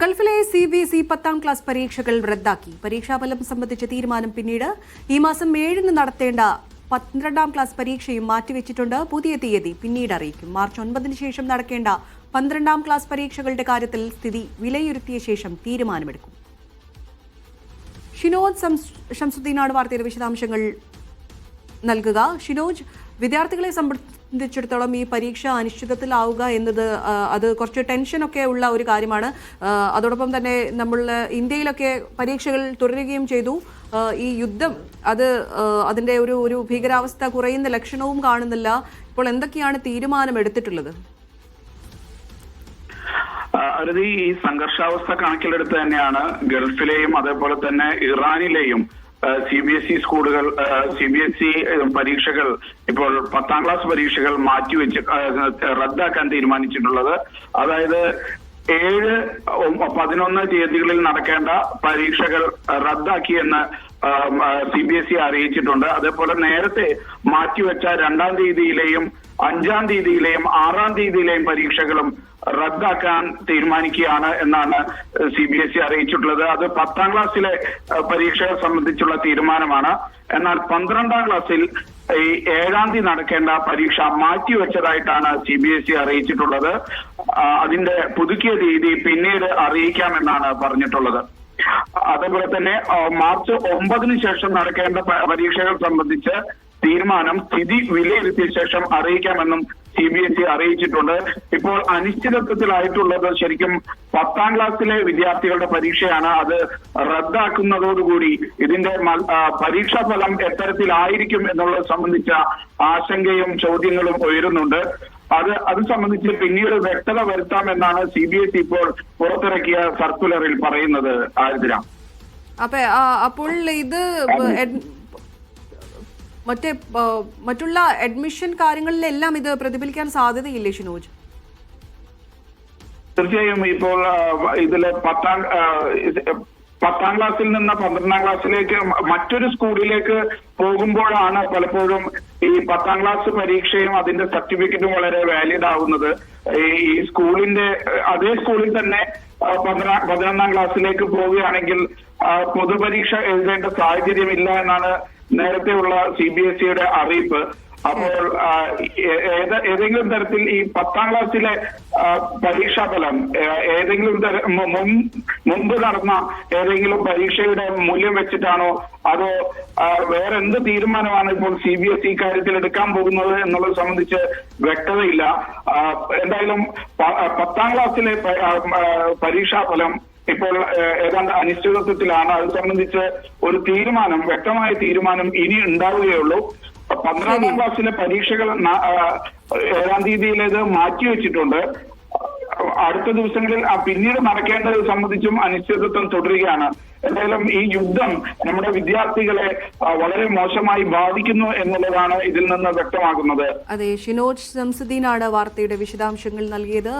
ഗൾഫിലെ CBSE 10ാം class പരീക്ഷകൾ റദ്ദാക്കി. പരീക്ഷാഫലം സംബന്ധിച്ച തീരുമാനം പിന്നീട് ഈ മാസം 7-ന് നടത്തേണ്ട 12ാം ക്ലാസ് പരീക്ഷയും മാറ്റിവെച്ചിട്ടുണ്ട്. പുതിയ തീയതി പിന്നീട് അറിയിക്കും. മാർച്ച് 9-ന് ശേഷം നടക്കേണ്ട 12ാം ക്ലാസ് പരീക്ഷകളുടെ കാര്യത്തിൽ സ്ഥിതി വിലയിരുത്തിയ ശേഷം തീരുമാനമെടുക്കും. ഷിനോജ് ഷംസുദ്ദീനാണ് വാർത്തയുടെ വിശദാംശങ്ങൾ നൽകുക. ഷിനോജ്, വിദ്യാർത്ഥികളെ സംബന്ധിച്ചിടത്തോളം ഈ പരീക്ഷ അനിശ്ചിതത്വത്തിലാവുക എന്നത് അത് കുറച്ച് ടെൻഷനൊക്കെ ഉള്ള ഒരു കാര്യമാണ്. അതോടൊപ്പം തന്നെ നമ്മൾ ഇന്ത്യയിലൊക്കെ പരീക്ഷകൾ തുടരുകയും ചെയ്തു. ഈ യുദ്ധം അതിന്റെ ഒരു ഭീകരാവസ്ഥ കുറയുന്ന ലക്ഷണവും കാണുന്നില്ല. ഇപ്പോൾ എന്തൊക്കെയാണ് തീരുമാനമെടുത്തിട്ടുള്ളത്? അരുതി, ഈ സംഘർഷാവസ്ഥ കണക്കിലെടുത്ത് തന്നെയാണ് ഗൾഫിലെയും അതേപോലെ തന്നെ ഇറാനിലെയും CBSE സ്കൂളുകൾ CBSE പരീക്ഷകൾ ഇപ്പോൾ 10ാം ക്ലാസ് പരീക്ഷകൾ മാറ്റിവെച്ച് റദ്ദാക്കാൻ തീരുമാനിച്ചിട്ടുള്ളത്. അതായത് 7, 11 തീയതികളിൽ നടക്കേണ്ട പരീക്ഷകൾ റദ്ദാക്കിയെന്ന് CBSE അറിയിച്ചിട്ടുണ്ട്. അതേപോലെ നേരത്തെ മാറ്റിവെച്ച 2ാം തീയതിയിലെയും 5ാം തീയതിയിലെയും 6ാം തീയതിയിലെയും പരീക്ഷകളും റദ്ദാക്കാൻ തീരുമാനിക്കുകയാണ് എന്നാണ് CBSE അറിയിച്ചിട്ടുള്ളത്. അത് 10ാം ക്ലാസ്സിലെ പരീക്ഷയെ സംബന്ധിച്ചുള്ള തീരുമാനമാണ്. എന്നാൽ 12ാം ക്ലാസ്സിൽ ഈ 7ാം തീയതി നടക്കേണ്ട പരീക്ഷ മാറ്റിവെച്ചതായിട്ടാണ് CBSE അറിയിച്ചിട്ടുള്ളത്. അതിന്റെ പുതുക്കിയ തീയതി പിന്നീട് അറിയിക്കാമെന്നാണ് പറഞ്ഞിട്ടുള്ളത്. അതേപോലെ തന്നെ മാർച്ച് 9-ന് ശേഷം നടക്കേണ്ട പരീക്ഷകൾ സംബന്ധിച്ച് തീരുമാനം സ്ഥിതി വിലയിരുത്തിയ ശേഷം അറിയിക്കാമെന്നും CBSE അറിയിച്ചിട്ടുണ്ട്. ഇപ്പോൾ അനിശ്ചിതത്വത്തിലായിട്ടുള്ളത് ശരിക്കും 10ാം ക്ലാസ്സിലെ വിദ്യാർത്ഥികളുടെ പരീക്ഷയാണ്. അത് റദ്ദാക്കുന്നതോടുകൂടി ഇതിന്റെ പരീക്ഷാ ഫലം എത്തരത്തിലായിരിക്കും എന്നുള്ളത് സംബന്ധിച്ച ആശങ്കയും ചോദ്യങ്ങളും ഉയരുന്നുണ്ട്. അത് സംബന്ധിച്ച് പിന്നീട് വ്യക്തത വരുത്താമെന്നാണ് CBSE ഇപ്പോൾ പുറത്തിറക്കിയ സർക്കുലറിൽ പറയുന്നത്. ആതിര, അപ്പോൾ ഇത് മറ്റുള്ള അഡ്മിഷൻ കാര്യങ്ങളിലെല്ലാം ഇത് പ്രതിഫലിക്കാൻ സാധ്യതയില്ലേ ഷിനോജ്? തീർച്ചയായും ഇപ്പോൾ ഇതില് 10ാം ക്ലാസ്സിൽ നിന്ന് 12ാം ക്ലാസ്സിലേക്ക് മറ്റൊരു സ്കൂളിലേക്ക് പോകുമ്പോഴാണ് പലപ്പോഴും ഈ 10ാം ക്ലാസ് പരീക്ഷയും അതിന്റെ സർട്ടിഫിക്കറ്റും വളരെ വാലിഡ് ആവുന്നത്. ഈ സ്കൂളിന്റെ അതേ സ്കൂളിൽ തന്നെ 11ാം ക്ലാസ്സിലേക്ക് പോവുകയാണെങ്കിൽ പൊതുപരീക്ഷ എഴുതേണ്ട സാഹചര്യമില്ല എന്നാണ് നേരത്തെയുള്ള CBSEയുടെ അറിയിപ്പ്. അപ്പോൾ ഏതെങ്കിലും തരത്തിൽ ഈ 10ാം ക്ലാസ്സിലെ പരീക്ഷാഫലം ഏതെങ്കിലും മുമ്പ് നടന്ന ഏതെങ്കിലും പരീക്ഷയുടെ മൂല്യം വെച്ചിട്ടാണോ അതോ വേറെ എന്ത് തീരുമാനമാണ് ഇപ്പോൾ CBSE കാര്യത്തിൽ എടുക്കാൻ പോകുന്നത് എന്നുള്ളത് സംബന്ധിച്ച് വ്യക്തതയില്ല. എന്തായാലും 10ാം ക്ലാസ്സിലെ പരീക്ഷാഫലം ഇപ്പോൾ ഏതാണ്ട് അനിശ്ചിതത്വത്തിലാണ്. അത് സംബന്ധിച്ച് ഒരു വ്യക്തമായ തീരുമാനം ഇനി ഉണ്ടാവുകയുള്ളൂ. 12ാം ക്ലാസ്സിലെ പരീക്ഷകൾ 7ാം തീയതിയിലേത് മാറ്റിവെച്ചിട്ടുണ്ട്. അടുത്ത ദിവസങ്ങളിൽ പിന്നീട് നടക്കേണ്ടത് സംബന്ധിച്ചും അനിശ്ചിതത്വം തുടരുകയാണ്. എന്തായാലും ഈ യുദ്ധം നമ്മുടെ വിദ്യാർത്ഥികളെ വളരെ മോശമായി ബാധിക്കുന്നു എന്നുള്ളതാണ് ഇതിൽ നിന്ന് വ്യക്തമാകുന്നത്. അതെ, ഷിനോജ് ഷംസുദ്ദീനാണ് വാർത്തയുടെ വിശദാംശങ്ങൾ നൽകിയത്.